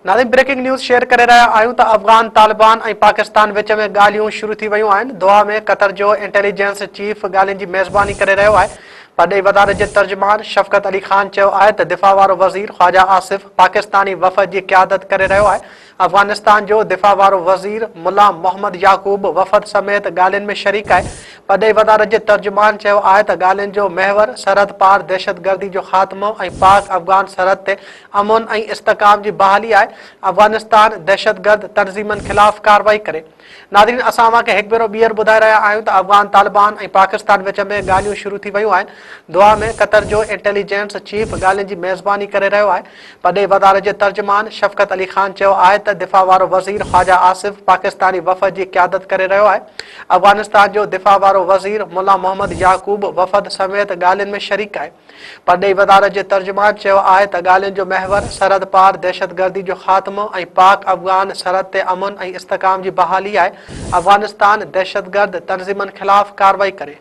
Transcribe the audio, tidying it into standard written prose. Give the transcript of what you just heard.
नाज़रीन breaking news share करे रहा आहियूं त अफ़गान तालिबान ऐं पाकिस्तान विच में ॻाल्हियूं शुरू थी वियूं आहिनि। दोहा में क़तर जो इंटेलिजेंस चीफ ॻाल्हियुनि जी मेज़बानी करे रहियो आहे। परॾेही वधारे जे तर्जुमान शफ़क़त अली ख़ान चयो आहे त दिफ़ा वारो वज़ीर ख़्वाजा आसिफ़ पाकिस्तानी वफ़द जी क़यादत करे रहियो आहे। अफ़गानिस्तान जो दिफ़ा वारो वज़ीर मुला मोहम्मद याकूब वफ़द समेत ॻाल्हियुनि में शरीक आहे। परॾेही वधारे जे तर्जुमान चयो आहे त ॻाल्हियुनि जो महवर सरहद पार दहशतगर्दी जो ख़ात्मो ऐं पाक अफ़गान सरहद ते अमन ऐं इस्तेकाम जी बहाली आहे। अफ़गानिस्तान दहशतगर्द तंज़ीमनि ख़िलाफ़ कार्रवाई करे। नाज़रीन असां तव्हांखे हिकु भेरो ॿीहर ॿुधाए रहिया आहियूं त अफ़गान तालिबान ऐं पाकिस्तान विच में ॻाल्हियूं शुरू थी वियूं आहिनि। दुआ में क़तर जो इंटेलिजेंस चीफ ॻाल्हियुनि जी मेज़बानी करे रहियो आहे। परॾेही वधारे जे तर्जुमान शफ़क़त अली ख़ान चयो आहे त दिफ़ा वारो वज़ीर ख़्वाजा आसिफ़ पाकिस्तानी वफ़द जी क़यादत करे रहियो आहे। अफ़गानिस्तान जो दिफ़ा वारो वज़ीर मुला मोहम्मद याकूब वफ़द समेत ॻाल्हियुनि में शरीक आहे। परॾेही वधारे जे तर्जुमान चयो आहे त ॻाल्हियुनि जो महवर सरहद पार दहशतगर्दी जो ख़ात्मो ऐं पाक अफ़गान सरहद ते अमन ऐं इस्तेकाम जी बहाली आहे। अफ़गानिस्तान दहशतगर्द तंज़ीमनि ख़िलाफ़ कार्रवाई करे।